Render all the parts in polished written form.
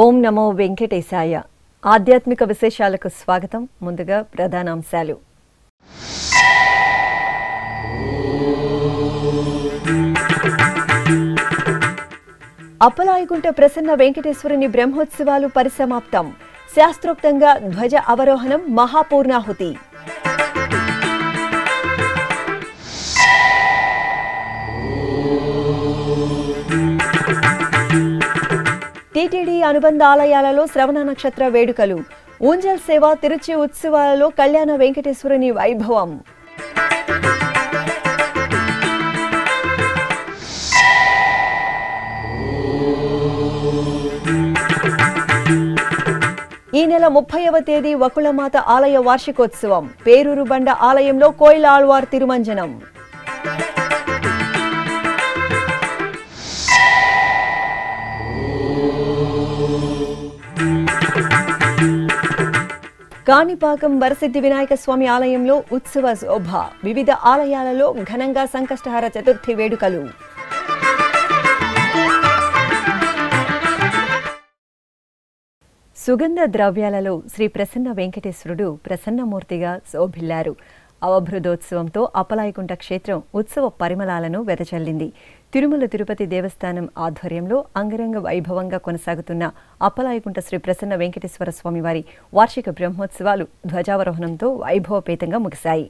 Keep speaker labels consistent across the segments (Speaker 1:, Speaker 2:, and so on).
Speaker 1: ఓం నమో వెంకటేశాయ. ఆధ్యాత్మిక విశేషాలకు స్వాగతం. ముందుగా ప్రధానాంశాలు. అప్పలాయగుంట ప్రసన్న వెంకటేశ్వరుని బ్రహ్మోత్సవాలు పరిసమాప్తం. శాస్త్రోక్తంగా ధ్వజ అవరోహణం, మహాపూర్ణాహుతి. టీటీడీ అనుబంధ ఆలయాలలో శ్రవణ నక్షత్ర వేడుకలు, ఊంజల్ సేవ, తిరుచి ఉత్సవాలలో కళ్యాణ వెంకటేశ్వరుని వైభవం. ఈ నెల 30వ తేదీ వకుళమాత ఆలయ వార్షికోత్సవం. పేరూరు బండ ఆలయంలో కోయిల ఆళ్వార్ తిరుమంజనం. కాణిపాకం వరసిద్ధి వినాయక స్వామి ఆలయంలో ఉత్సవ శోభ. వివిధ ఆలయాలలో ఘనంగా సంకష్టహర చతుర్థి వేడుకలు. సుగంధ ద్రవ్యాలలో శ్రీ ప్రసన్న వెంకటేశ్వరుడు ప్రసన్నమూర్తిగా శోభిల్లారు. అవభృదోత్సవంతో అప్పలాయగుంట క్షేత్రం ఉత్సవ పరిమళాలను వెదజల్లింది. తిరుమల తిరుపతి దేవస్థానం ఆధ్వర్యంలో అంగరంగ వైభవంగా కొనసాగుతున్న అప్పలాయగుంట శ్రీ ప్రసన్న వెంకటేశ్వర స్వామివారి వార్షిక బ్రహ్మోత్సవాలు ధ్వజావరోహణంతో వైభవపేతంగా ముగిశాయి.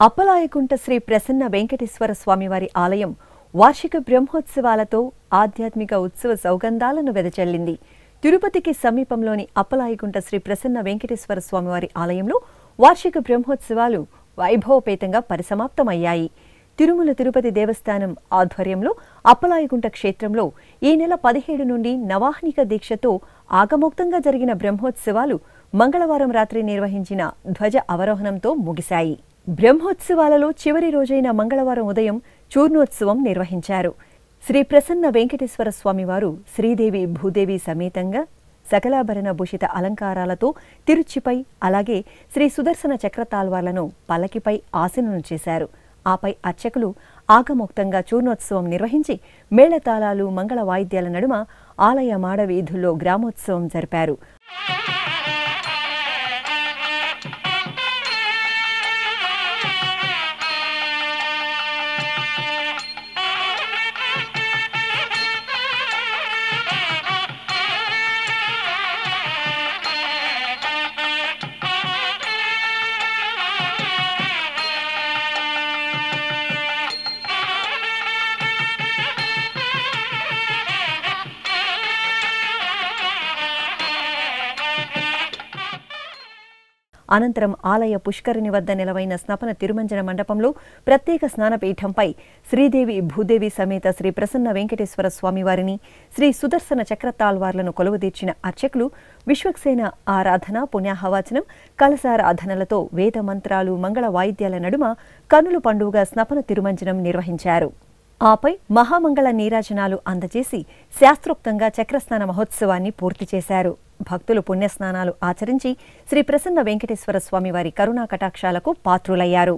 Speaker 1: అప్పలాయగుంట శ్రీ ప్రసన్న వెంకటేశ్వర స్వామివారి ఆలయం వార్షిక బ్రహ్మోత్సవాలతో ఆధ్యాత్మిక ఉత్సవ సౌగంధాలను వెదజల్లింది. తిరుపతికి సమీపంలోని అప్పలాయగుంట శ్రీ ప్రసన్న వెంకటేశ్వర స్వామివారి ఆలయంలో వార్షిక బ్రహ్మోత్సవాలు వైభవపేతంగా పరిసమాప్తమయ్యాయి. తిరుమల తిరుపతి దేవస్థానం ఆధ్వర్యంలో అప్పలాయగుంట క్షేత్రంలో ఈ నెల 17 నుండి నవాహ్నిక దీక్షతో ఆగమోక్తంగా జరిగిన బ్రహ్మోత్సవాలు మంగళవారం రాత్రి నిర్వహించిన ధ్వజ అవరోహణంతో ముగిశాయి. బ్రహ్మోత్సవాలలో చివరి రోజైన మంగళవారం ఉదయం చూర్ణోత్సవం నిర్వహించారు. శ్రీ ప్రసన్న వెంకటేశ్వర స్వామివారు శ్రీదేవి భూదేవి సమేతంగా సకలాభరణ భూషిత అలంకారాలతో తిరుచిపై, అలాగే శ్రీ సుదర్శన చక్రతాల్వార్లను పల్లకిపై ఆసీనులను చేశారు. ఆపై అర్చకులు ఆగమోక్తంగా చూర్ణోత్సవం నిర్వహించి మేళతాళాలు, మంగళ వాయిద్యాల నడుమ ఆలయ మాడ వీధుల్లో గ్రామోత్సవం జరిపారు. అనంతరం ఆలయ పుష్కరిణి వద్ద నిలవైన స్నపన తిరుమంజన మండపంలో ప్రత్యేక స్నానపీఠంపై శ్రీదేవి భూదేవి సమేత శ్రీ ప్రసన్న వెంకటేశ్వర స్వామివారిని, శ్రీ సుదర్శన చక్రతాల్వార్లను కొలువుదీర్చిన అర్చకులు విశ్వక్సేన ఆరాధన, పుణ్యాహవాచనం, కలశారాధనలతో వేద మంత్రాలు, మంగళ వాయిద్యాల నడుమ కన్నుల పండుగ స్నపన తిరుమంజనం నిర్వహించారు. ఆపై మహామంగళ నీరాజనాలు అందజేసి శాస్త్రోక్తంగా చక్రస్నాన మహోత్సవాన్ని పూర్తి చేశారు. భక్తులు పుణ్యస్నానాలు ఆచరించి శ్రీ ప్రసన్న వెంకటేశ్వర స్వామివారి కరుణా కటాక్షాలకు పాత్రులయ్యారు.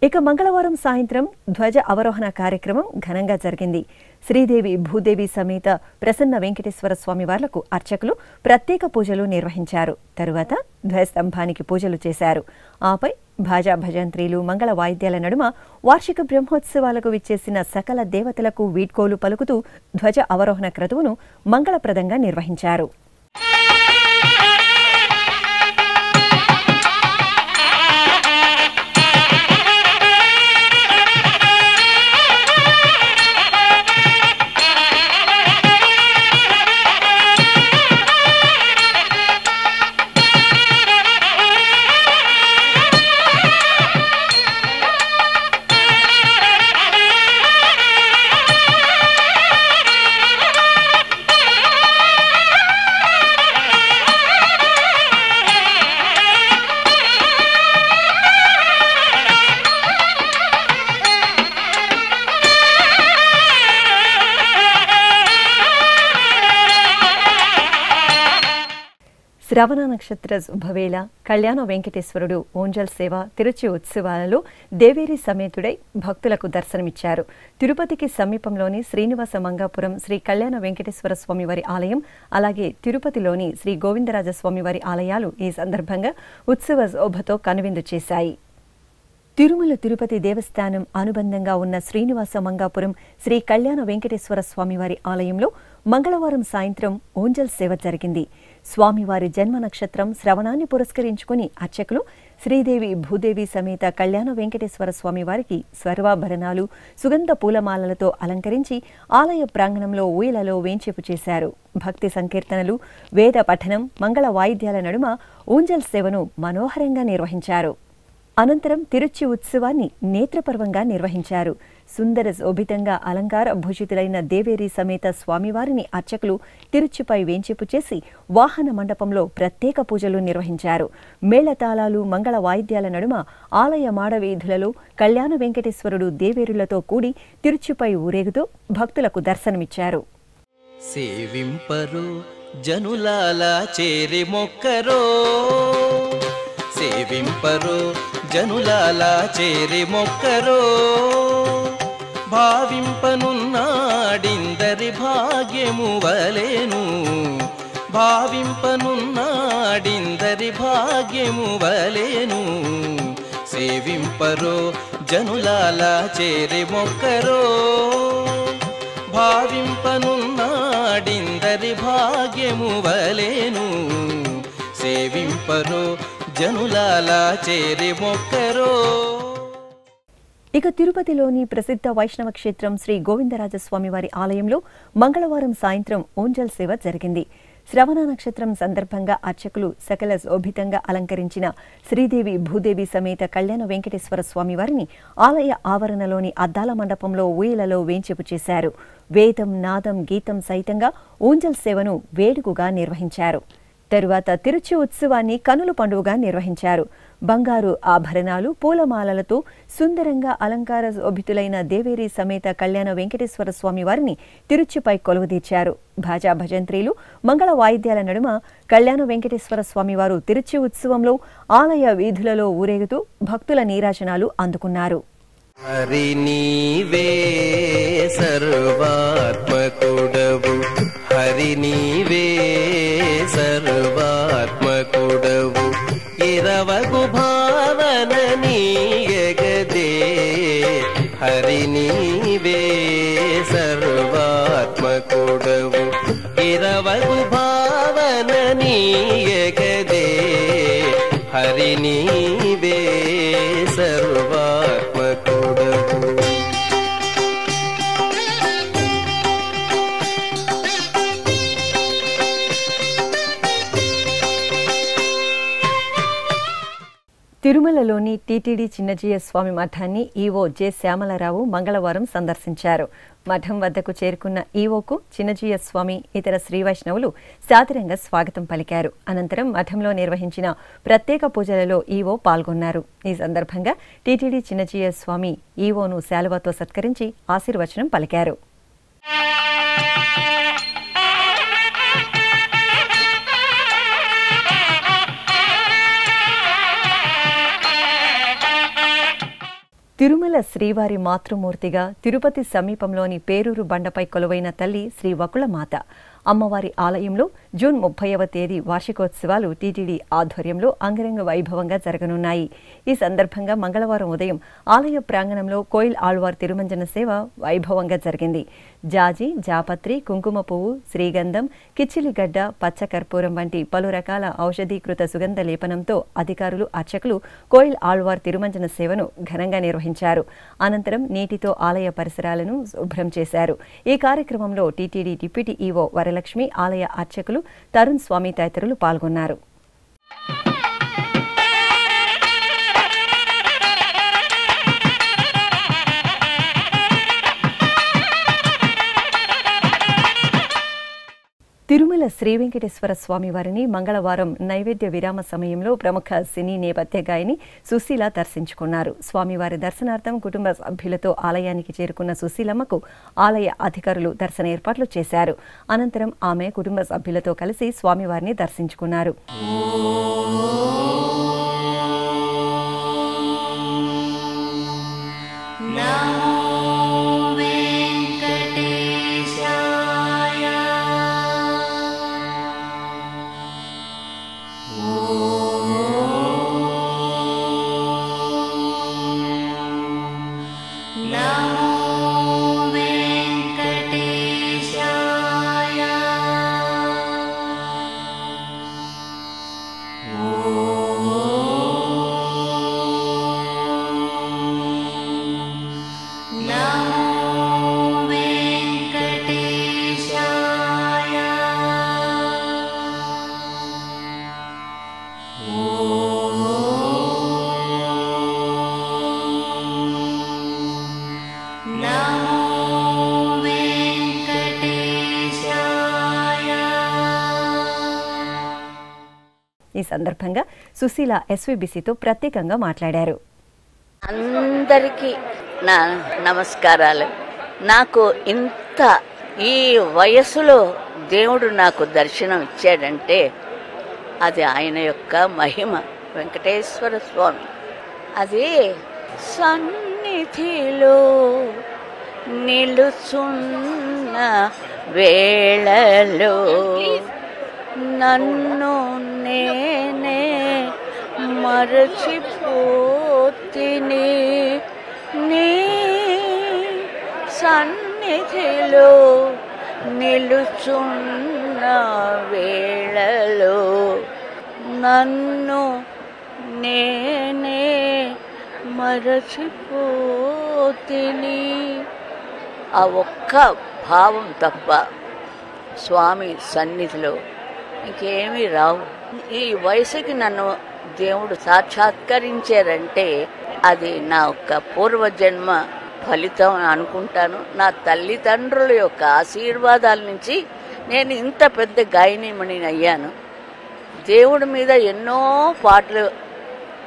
Speaker 1: ఇక మంగళవారం సాయంత్రం ధ్వజ అవరోహణ కార్యక్రమం ఘనంగా జరిగింది. శ్రీదేవి భూదేవి సమేత ప్రసన్న వెంకటేశ్వర స్వామివార్లకు అర్చకులు ప్రత్యేక పూజలు నిర్వహించారు. తరువాత ధ్వజస్తంభానికి పూజలు చేశారు. ఆపై భాజా భజంత్రీలు మంగళ వాయిద్యాల నడుమ వార్షిక బ్రహ్మోత్సవాలకు విచ్చేసిన సకల దేవతలకు వీడ్కోలు పలుకుతూ ధ్వజ అవరోహణ క్రతువును మంగళప్రదంగా నిర్వహించారు. శ్రవణ నక్షత్ర శుభవేళ కళ్యాణ వెంకటేశ్వరుడు ఓంజల్ సేవ తిరుచి ఉత్సవాలలో దేవేరి సమేతుడై భక్తులకు దర్శనమిచ్చారు. తిరుపతికి సమీపంలోని శ్రీనివాస మంగాపురం శ్రీ కళ్యాణ వెంకటేశ్వర స్వామివారి ఆలయం, అలాగే తిరుపతిలోని శ్రీ గోవిందరాజ స్వామివారి ఆలయాలు ఈ సందర్భంగా ఉత్సవ శోభతో కనువిందు చేశాయి. తిరుమల తిరుపతి దేవస్థానం అనుబంధంగా ఉన్న శ్రీనివాస మంగాపురం శ్రీ కళ్యాణ వెంకటేశ్వర స్వామివారి ఆలయంలో మంగళవారం సాయంత్రం ఓంజల్ సేవ జరిగింది. స్వామివారి జన్మ నక్షత్రం శ్రవణాన్ని పురస్కరించుకుని అర్చకులు శ్రీదేవి భూదేవి సమేత కళ్యాణ వెంకటేశ్వర స్వామివారికి స్వర్వాభరణాలు, సుగంధ పూలమాలలతో అలంకరించి ఆలయ ప్రాంగణంలో ఊయలలో వేంచేపు చేశారు. భక్తి సంకీర్తనలు, వేద పఠనం, మంగళ వాయిద్యాల నడుమ ఓంజల్ సేవను మనోహరంగా నిర్వహించారు. అనంతరం తిరుచి ఉత్సవాన్ని నేత్రపర్వంగా నిర్వహించారు. సుందర శోభితంగా అలంకార భూషితులైన దేవేరి సమేత స్వామివారిని అర్చకులు తిరుచిపై వేంచేపు చేసి వాహన మండపంలో ప్రత్యేక పూజలు నిర్వహించారు. మేళతాళాలు, మంగళ వాయిద్యాల నడుమ ఆలయ మాడవీధులలో కళ్యాణ వెంకటేశ్వరుడు దేవేరులతో కూడి తిరుచిపై ఊరేగుతూ భక్తులకు దర్శనమిచ్చారు.
Speaker 2: సేవింపరు జనులాల చేరి మొక్కరో, సేవింపరు జనులాల చేరి మొక్కరో, భావింపనున్నాడిందరి భాగ్యము వలెను, భావింపనున్నాడిందరి భాగ్యము వలెను. సేవింపరో జనులాల చేరి మొక్కరో, భావింపనున్నాడిందరి భాగ్యము వలెను. సేవింపరో జనులాల చేరి మొక్కరో.
Speaker 1: ఇక తిరుపతిలోని ప్రసిద్ధ వైష్ణవ క్షేత్రం శ్రీ గోవిందరాజ స్వామివారి ఆలయంలో మంగళవారం సాయంత్రం ఓంజల్ సేవ జరిగింది. శ్రవణ నక్షత్రం సందర్భంగా అర్చకులు సకల శోభితంగా అలంకరించిన శ్రీదేవి భూదేవి సమేత కళ్యాణ వెంకటేశ్వర స్వామివారిని ఆలయ ఆవరణలోని అద్దాల మండపంలో ఊయలలో వేంచేపు చేశారు. వేదం, నాదం, గీతం సైతంగా ఓంజల్ సేవను వేడుకగా నిర్వహించారు. తరువాత తిరుచి ఉత్సవాన్ని కనుల పండుగగా నిర్వహించారు. బంగారు ఆభరణాలు, పూలమాలలతో సుందరంగా అలంకార శోభితులైన దేవేరి సమేత కళ్యాణ వెంకటేశ్వర స్వామి వారిని తిరుచిపై కొలువుదీర్చారు. భాజా భజంత్రీలు, మంగళ వాయిద్యాల నడుమ కళ్యాణ వెంకటేశ్వర స్వామివారు తిరుచి ఉత్సవంలో ఆలయ వీధులలో ఊరేగుతూ భక్తుల నీరాజనాలు అందుకున్నారు.
Speaker 2: హరి నీవే సర్వాత్మకుడవు, హరి నీవే సర్వాత్మకుడవు, ఇరవగు భావన నీయగదే, హరి నీవే సర్వాత్మకుడవు, ఇరవగు భావన నీయగదే, హరి నీవే సర్వాత్మకుడవు.
Speaker 1: తిరుమలలోని టీటీడీ చిన్నజీయ స్వామి మఠాన్ని ఈవో జె శ్యామలరావు మంగళవారం సందర్శించారు. మఠం వద్దకు చేరుకున్న ఈవోకు చిన్నజీయ స్వామి, ఇతర శ్రీవైష్ణవులు సాదరంగా స్వాగతం పలికారు. అనంతరం మఠంలో నిర్వహించిన ప్రత్యేక పూజలలో ఈవో పాల్గొన్నారు. ఈ సందర్భంగా టీటీడీ చిన్నజీయ స్వామి ఈవోను శాలువాతో సత్కరించి ఆశీర్వచనం పలికారు. తిరుమల శ్రీవారి మాతృమూర్తిగా తిరుపతి సమీపంలోని పేరూరు బండపై కొలువైన తల్లి శ్రీ వకుళమాత అమ్మవారి ఆలయంలో జూన్ 30వ తేదీ వార్షికోత్సవాలు టీటీడీ ఆధ్వర్యంలో అంగరంగ వైభవంగా జరగనున్నాయి. ఈ సందర్భంగా మంగళవారం ఉదయం ఆలయ ప్రాంగణంలో కోయిల్ ఆళ్వార్ తిరుమంజన సేవ వైభవంగా జరిగింది. జాజి, జాపత్రి, కుంకుమ పువ్వు, శ్రీగంధం, కిచ్చిలిగడ్డ, పచ్చకర్పూరం వంటి పలు రకాల ఔషధీకృత సుగంధ లేపనంతో అధికారులు, అర్చకులు కోయిల్ ఆళ్వార్ తిరుమంజన సేవను ఘనంగా నిర్వహించారు. అనంతరం నీటితో ఆలయ పరిసరాలను శుభ్రం చేశారు. ఈ కార్యక్రమంలో టీటీడీ డిప్యూటీ ఈవో వరలక్ష్మి, ఆలయ అర్చకులు తరుణ్ స్వామి తదితరులు పాల్గొన్నారు. తిరుమల శ్రీ వెంకటేశ్వర స్వామి వారిని మంగళవారం నైవేద్య విరామ సమయంలో ప్రముఖ సినీ నేపథ్య గాయని సుశీల దర్శించుకున్నారు. స్వామివారి దర్శనార్థం కుటుంబ సభ్యులతో ఆలయానికి చేరుకున్న సుశీలమ్మకు ఆలయ అధికారులు దర్శన ఏర్పాట్లు చేశారు. అనంతరం ఆమె కుటుంబ సభ్యులతో కలిసి స్వామివారిని దర్శించుకున్నారు. ఈ సందర్భంగా సుశీల ఎస్వీబీసీతో ప్రత్యేకంగా మాట్లాడారు.
Speaker 3: అందరికీ నా నమస్కారాలు. నాకు ఇంత ఈ వయసులో దేవుడు నాకు దర్శనం ఇచ్చాడంటే అది ఆయన యొక్క మహిమ. వెంకటేశ్వర స్వామి అది సన్నిధిలో నిలుచున్న వేళలో నన్ను నేనే మరచిపోతిని, నీ సన్నిధిలో నిలుచున్న వేళలో నన్ను నేనే మరచిపోతిని. ఆ ఒక్క భావం తప్ప స్వామి సన్నిధిలో ఇంకేమీ రావు. ఈ వయసుకి నన్ను దేవుడు సాక్షాత్కరించారంటే అది నా యొక్క పూర్వజన్మ ఫలితం అనుకుంటాను. నా తల్లిదండ్రుల యొక్క ఆశీర్వాదాల నుంచి నేను ఇంత పెద్ద గాయనిమణి అయ్యాను. దేవుడి మీద ఎన్నో పాటలు,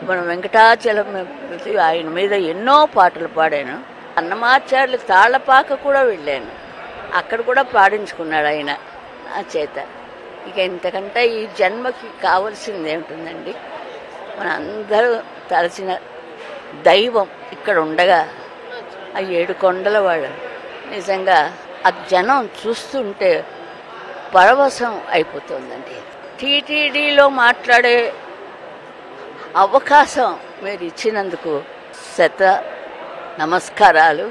Speaker 3: మన వెంకటాచలం ఆయన మీద ఎన్నో పాటలు పాడాను. అన్నమాచార్యులు తాళపాక కూడా వెళ్ళాను, అక్కడ కూడా పాడించుకున్నాడు ఆయన నా చేత. ఇక ఇంతకంటే ఈ జన్మకి కావలసింది ఏమిటండి? మన అందరూ తలచిన దైవం ఇక్కడ ఉండగా ఆ 7 కొండల వాడు నిజంగా ఆ జనం చూస్తుంటే పరవశం అయిపోతుందండి. టీటీడీలో మాట్లాడే అవకాశం మీరు ఇచ్చినందుకు శత నమస్కారాలు.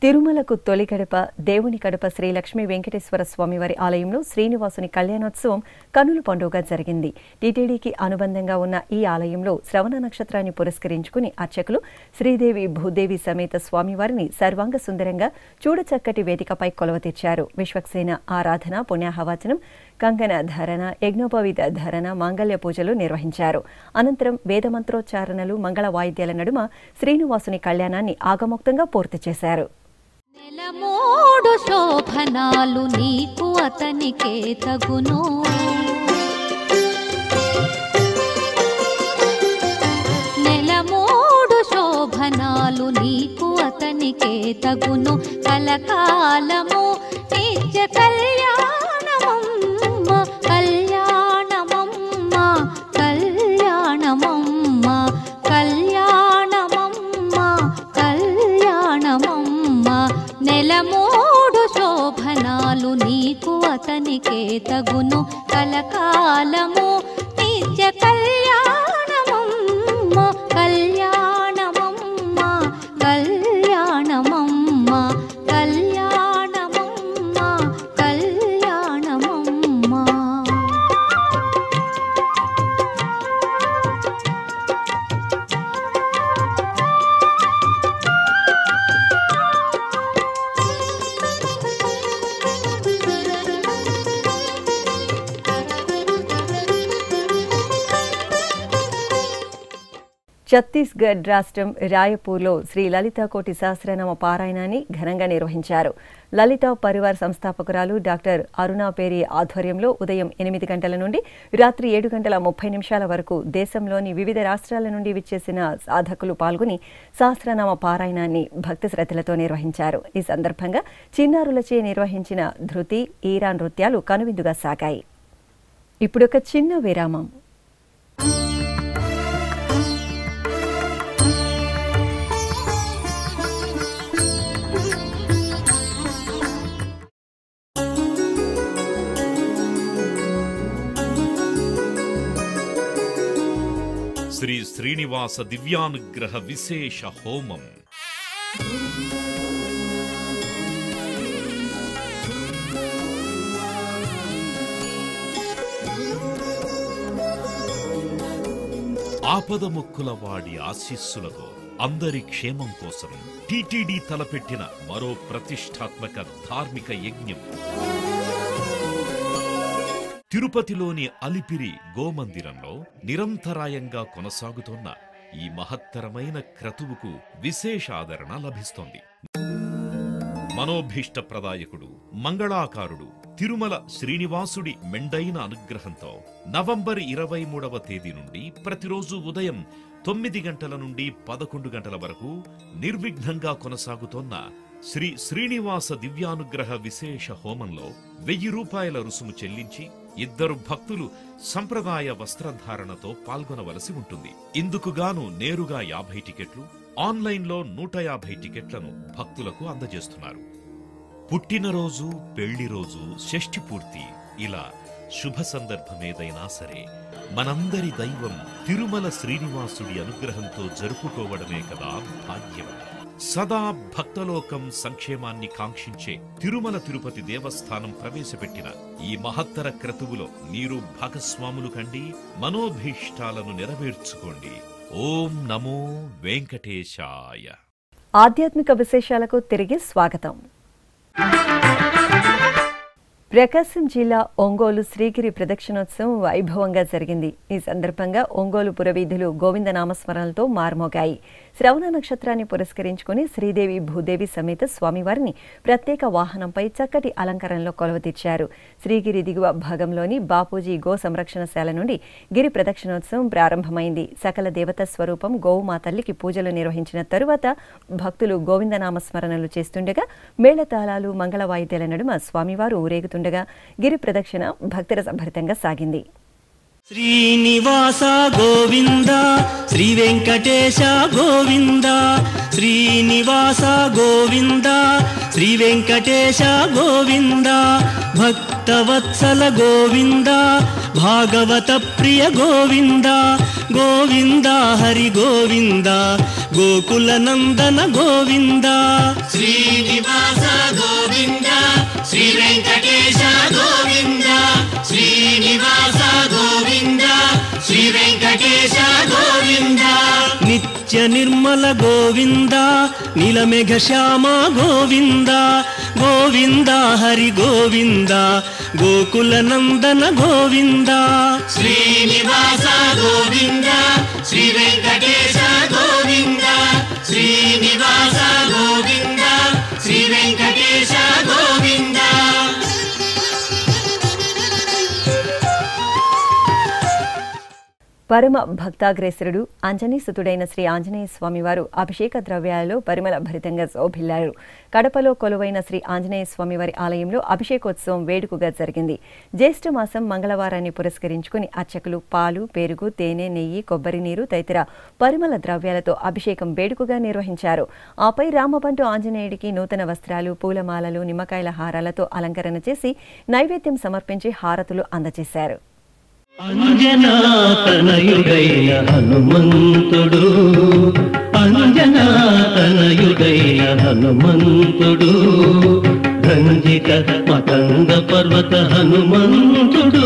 Speaker 1: తిరుమలకు తొలి గడప దేవుని కడప శ్రీ లక్ష్మీ వెంకటేశ్వర స్వామివారి ఆలయంలో శ్రీనివాసుని కళ్యాణోత్సవం కనుల పండుగ జరిగింది. టీటీడీకి అనుబంధంగా ఉన్న ఈ ఆలయంలో శ్రవణ నక్షత్రాన్ని పురస్కరించుకుని అర్చకులు శ్రీదేవి భూదేవి సమేత స్వామివారిని సర్వాంగ సుందరంగా చూడచక్కటి వేదికపై కొలువ తెచ్చారు. విశ్వక్సేన ఆరాధన, పుణ్యాహవచనం, కంకణ ధారణ, యజ్ఞోపవీత ధారణ, మాంగళ్య పూజలు నిర్వహించారు. అనంతరం వేదమంత్రోచ్చారణలు, మంగళ వాయిద్యాల నడుమ శ్రీనివాసుని కళ్యాణాన్ని ఆగమోక్తంగా పూర్తి చేశారు.
Speaker 4: నెలమూడు శోభనాలు నీకు అతనికే తగును, నెలమూడు శోభనాలు నీకు అతనికే తగును, కలకాలము నిత్య కళ్యాణమమ్మ, కళ్యాణమమ్మ, కళ్యాణమమ్మ, కళ్యాణమమ్మ, తగును కలకాలము నిత్య కళ్యాణమమ్మ కళ్యాణమమ్మ కళ్యాణమమ్మ కళ్యాణమమ్మ కళ్యాణమమ్మ.
Speaker 1: ఛత్తీస్గఢ్ రాష్ట్రం రాయపూర్లో శ్రీ లలితాకోటి సహస్రనామ పారాయణాన్ని ఘనంగా నిర్వహించారు. లలితా పరివార్ సంస్థాపకురాలు డాక్టర్ అరుణా పేరి ఆధ్వర్యంలో ఉదయం 8 గంటల నుండి రాత్రి 7:30 వరకు దేశంలోని వివిధ రాష్ట్రాల నుండి విచ్చేసిన సాధకులు పాల్గొని సహస్రనామ పారాయణాన్ని భక్తి శ్రద్ధలతో నిర్వహించారు. ఈ సందర్భంగా చిన్నారులచే నిర్వహించిన ధృతి, ఈరా నృత్యాలు కనువిందుగా సాగాయి. ఇప్పుడొక చిన్న విరామం.
Speaker 5: శ్రీ శ్రీనివాస దివ్యానుగ్రహ విశేష హోమం. ఆపద మొక్కుల వాడి ఆశీస్సులతో అందరి క్షేమం కోసం టిటిడి తలపెట్టిన మరో ప్రతిష్టాత్మక ధార్మిక యజ్ఞం. తిరుపతిలోని అలిపిరి గోమందిరంలో నిరంతరాయంగా కొనసాగుతోన్న ఈ మహత్తరమైన క్రతువుకు విశేష ఆదరణ లభిస్తోంది. మనోభీష్టప్రదాయకుడు, మంగళాకారుడు తిరుమల శ్రీనివాసుడి మెండైన అనుగ్రహంతో నవంబర్ 23వ తేదీ నుండి ప్రతిరోజు ఉదయం 9 గంటల నుండి 11 గంటల వరకు నిర్విఘ్నంగా కొనసాగుతోన్న శ్రీ శ్రీనివాస దివ్యానుగ్రహ విశేష హోమంలో 1000 రూపాయల రుసుము చెల్లించి 2 భక్తులు సంప్రదాయ వస్త్రధారణతో పాల్గొనవలసి ఉంటుంది. ఇందుకుగాను నేరుగా 50 టికెట్లు, ఆన్లైన్లో 150 టికెట్లను భక్తులకు అందజేస్తున్నారు. పుట్టినరోజు, పెళ్లి రోజు, షష్ఠి పూర్తి ఇలా శుభ సందర్భమేదైనా సరే మనందరి దైవం తిరుమల శ్రీనివాసుడి అనుగ్రహంతో జరుపుకోవడమే కదా భాగ్యం. సదా భక్తలోకం సంక్షేమాన్ని కాంక్షించే తిరుమల తిరుపతి దేవస్థానం ప్రవేశపెట్టిన ఈ మహత్తర క్రతువులో మీరు భాగస్వాములు కండి, మనోభీష్టాలను నెరవేర్చుకోండి. ఓం నమో వెంకటేశాయ.
Speaker 1: ఆధ్యాత్మిక విశేషాలకు తిరిగి స్వాగతం. ప్రకాశం జిల్లా ఒంగోలు శ్రీగిరి ప్రదక్షిణోత్సవం వైభవంగా జరిగింది. ఈ సందర్భంగా ఒంగోలు పురవీధులు గోవింద నామస్మరణలతో మార్మోగాయి. శ్రవణ నక్షత్రాన్ని పురస్కరించుకుని శ్రీదేవి భూదేవి సమేత స్వామివారిని ప్రత్యేక వాహనంపై చక్కటి అలంకరణలో కొలువుతీర్చారు. శ్రీగిరి దిగువ భాగంలోని బాపూజీ గో సంరక్షణశాల నుండి గిరి ప్రదక్షిణోత్సవం ప్రారంభమైంది. సకల దేవతా స్వరూపం గోవుమా తల్లికి పూజలు నిర్వహించిన తరువాత భక్తులు గోవింద నామస్మరణలు చేస్తుండగా మేళతాళాలు, మంగళ వాయిద్యాల నడుమ స్వామివారు ఊరేగుతుండగా గిరి ప్రదక్షిణ భక్తిరసభరితంగా సాగింది.
Speaker 6: శ్రీనివాస గోవింద, శ్రీ వెంకటేశ గోవింద, శ్రీనివాస గోవింద, శ్రీ వెంకటేశ గోవింద, భక్తవత్సల గోవింద, భాగవత ప్రియ గోవింద, గోవింద హరి గోవింద, గోకుల నందన గోవింద. శ్రీనివాస గోవింద, శ్రీ వెంకటేశ గోవింద, శ్రీనివాస గోవింద, శ్రీ వెంకటేశ గోవింద. నిత్య నిర్మల గోవింద, నీలమేఘ శ్యామ గోవింద, గోవింద హరి గోవింద, గోకుల నందన గోవింద. శ్రీనివాస గోవింద, శ్రీ వెంకటేశ గోవింద, శ్రీనివాస గోవింద, శ్రీ వెంకటేశ గోవింద.
Speaker 1: పరమ భక్తాగ్రేసరుడు అంజనీసుతుడైన శ్రీ ఆంజనేయ స్వామివారు అభిషేక ద్రవ్యాలలో పరిమళ భరితంగా శోభిల్లారు. కడపలో కొలువైన శ్రీ ఆంజనేయ స్వామివారి ఆలయంలో అభిషేకోత్సవం వేడుకగా జరిగింది. జ్యేష్ఠ మాసం మంగళవారాన్ని పురస్కరించుకుని అర్చకులు పాలు, పెరుగు, తేనె, నెయ్యి, కొబ్బరి నీరు తదితర పరిమళ ద్రవ్యాలతో అభిషేకం వేడుకగా నిర్వహించారు. ఆపై రామబంటు ఆంజనేయుడికి నూతన వస్త్రాలు, పూలమాలలు, నిమ్మకాయల హారాలతో అలంకరణ చేసి నైవేద్యం సమర్పించి హారతులు అందజేశారు.
Speaker 6: అంజనాతనయుడైన హనుమంతుడు, అంజనాతనయుడైన హనుమంతుడు, రంజిత మతంగ పర్వత హనుమంతుడు,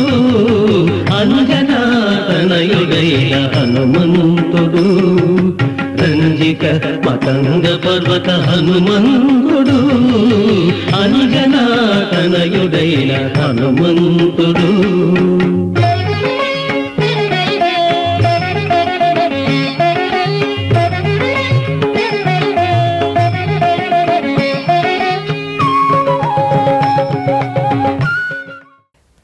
Speaker 6: అంజనాతనయుడైన హనుమంతుడు, రంజిత మతంగ పర్వత హనుమంతుడు, అంజనాతనయుడైన హనుమంతుడు.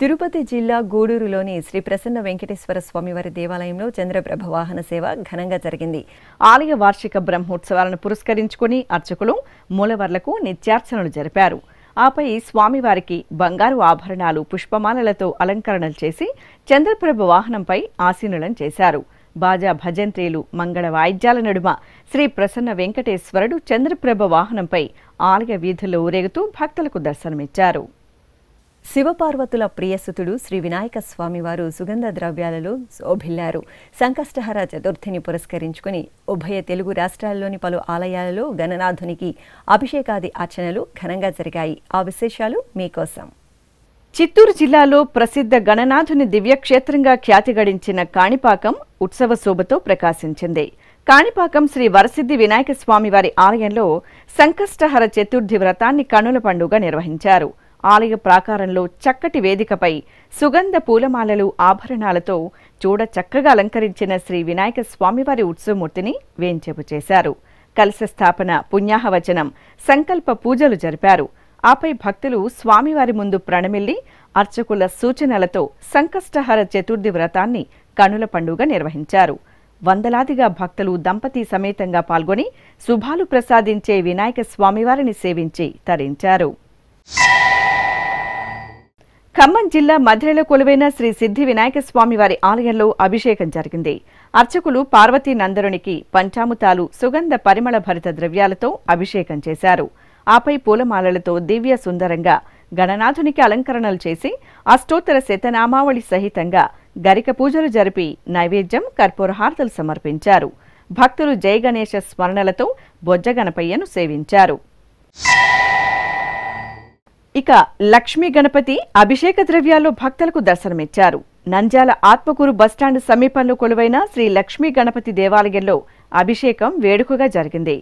Speaker 1: తిరుపతి జిల్లా గూడూరులోని శ్రీ ప్రసన్న వెంకటేశ్వర స్వామివారి దేవాలయంలో చంద్రప్రభ వాహన సేవ ఘనంగా జరిగింది.
Speaker 7: ఆలయ వార్షిక బ్రహ్మోత్సవాలను పురస్కరించుకుని అర్చకులు మూలవర్లకు నిత్యార్చనలు జరిపారు. ఆపై స్వామివారికి బంగారు ఆభరణాలు, పుష్పమాలలతో అలంకరణలు చేసి చంద్రప్రభ వాహనంపై ఆసీనులను చేశారు. బాజా భజంత్రీలు, మంగళ వాయిద్యాల నడుమ శ్రీ ప్రసన్న వెంకటేశ్వరుడు చంద్రప్రభ వాహనంపై ఆలయ వీధుల్లో ఊరేగుతూ భక్తులకు దర్శనమిచ్చారు.
Speaker 1: శివపార్వతుల ప్రియసుతుడు శ్రీ వినాయక స్వామివారు సుగంధ ద్రవ్యాలలో శోభిల్లారు. సంకష్టహర చతుర్థిని పురస్కరించుకుని ఉభయ తెలుగు రాష్ట్రాల్లోని పలు ఆలయాలలో గణనాథునికి అభిషేకాది అర్చనలు ఘనంగా జరిగాయి. ఆ విశేషాలు మీకోసం.
Speaker 7: చిత్తూరు జిల్లాలో ప్రసిద్ధ గణనాథుని దివ్యక్షేత్రంగా ఖ్యాతి గడించిన కాణిపాకం ఉత్సవ శోభతో ప్రకాశించింది. కాణిపాకం శ్రీ వరసిద్ధి వినాయక స్వామివారి ఆలయంలో సంకష్టహర చతుర్థి వ్రతాన్ని కన్నుల పండుగ నిర్వహించారు. ఆలయ ప్రాకారంలో చక్కటి వేదికపై సుగంధ పూలమాలలు, ఆభరణాలతో చూడ చక్కగా అలంకరించిన శ్రీ వినాయక స్వామివారి ఉత్సవమూర్తిని వేంచేపు చేశారు. కలశ స్థాపన, పుణ్యాహవచనం, సంకల్ప పూజలు జరిపారు. ఆపై భక్తులు స్వామివారి ముందు ప్రణమిల్లి అర్చకుల సూచనలతో సంకష్టహర చతుర్థి వ్రతాన్ని కన్నుల పండుగ నిర్వహించారు. వందలాదిగా భక్తులు దంపతి సమేతంగా పాల్గొని శుభాలు ప్రసాదించే వినాయక స్వామివారిని సేవించి తరించారు. ఖమ్మం జిల్లా మధిరలో కొలువైన శ్రీ సిద్ధి వినాయక స్వామివారి ఆలయంలో అభిషేకం జరిగింది. అర్చకులు పార్వతీ నందరునికి పంచామృతాలు, సుగంధ పరిమళ భరిత ద్రవ్యాలతో అభిషేకం చేశారు. ఆపై పూలమాలలతో దివ్య సుందరంగా గణనాథునికి అలంకరణలు చేసి అష్టోత్తర శతనామావళి సహితంగా గరిక పూజలు జరిపి నైవేద్యం, కర్పూరహారతలు సమర్పించారు. భక్తులు జయ గణేశ స్మరణలతో బొజ్జ గణపయ్యను సేవించారు. ఇక లక్ష్మీ గణపతి అభిషేక ద్రవ్యాల్లో భక్తులకు దర్శనమిచ్చారు. నంద్యాల ఆత్మకూరు బస్టాండ్ సమీపంలో కొలువైన శ్రీ లక్ష్మీ గణపతి దేవాలయంలో అభిషేకం వేడుకగా జరిగింది.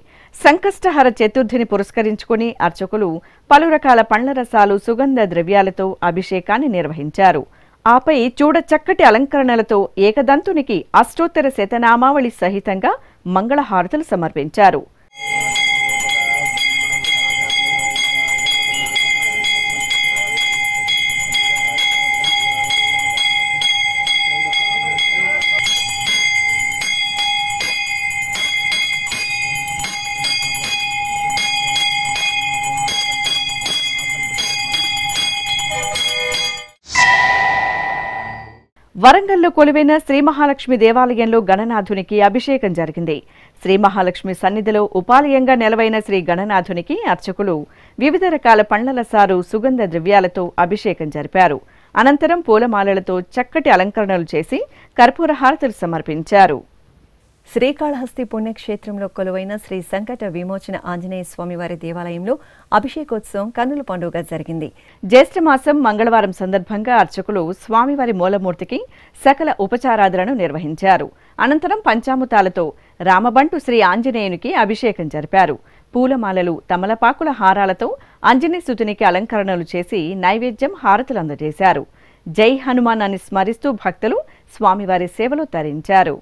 Speaker 7: సంకష్టహర చతుర్థిని పురస్కరించుకుని అర్చకులు పలు రకాల పండ్ల రసాలు, సుగంధ ద్రవ్యాలతో అభిషేకాన్ని నిర్వహించారు. ఆపై చూడ చక్కటి అలంకరణలతో ఏకదంతునికి అష్టోత్తర శతనామావళి సహితంగా మంగళహారతులు సమర్పించారు. వరంగల్లో కొలువైన శ్రీ మహాలక్ష్మి దేవాలయంలో గణనాథునికి అభిషేకం జరిగింది. శ్రీ మహాలక్ష్మి సన్నిధిలో ఉపాలయంగా నెలవైన శ్రీ గణనాథునికి అర్చకులు వివిధ రకాల పండ్ల సారు, సుగంధ ద్రవ్యాలతో అభిషేకం జరిపారు. అనంతరం పూలమాలలతో చక్కటి అలంకరణలు చేసి కర్పూర హారతులు సమర్పించారు.
Speaker 1: శ్రీకాళహస్తి పుణ్యక్షేత్రంలో కొలువైన శ్రీ సంకట విమోచన ఆంజనేయ స్వామివారి దేవాలయంలో అభిషేకోత్సవం కన్నుల పండుగ జరిగింది.
Speaker 7: జ్యేష్ఠమాసం మంగళవారం సందర్భంగా అర్చకులు స్వామివారి మూలమూర్తికి సకల ఉపచారాదులను నిర్వహించారు. అనంతరం పంచామృతాలతో రామబంటు శ్రీ ఆంజనేయునికి అభిషేకం జరిపారు. పూలమాలలు, తమలపాకుల హారాలతో ఆంజనేయసుతునికి అలంకరణలు చేసి నైవేద్యం, హారతులు అందజేశారు. జై హనుమాన్ అని స్మరిస్తూ భక్తులు స్వామివారి సేవలో తరించారు.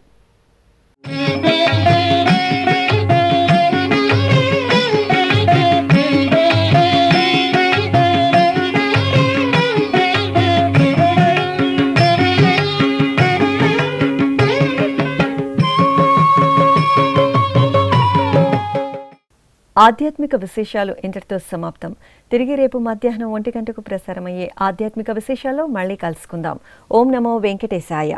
Speaker 1: ఆధ్యాత్మిక విశేషాలు ఇంతటితో సమాప్తం. తిరిగి రేపు మధ్యాహ్నం 1 గంటకు ప్రసారమయ్యే ఆధ్యాత్మిక విశేషాల్లో మళ్ళీ కలుసుకుందాం. ఓం నమో వెంకటేశాయ.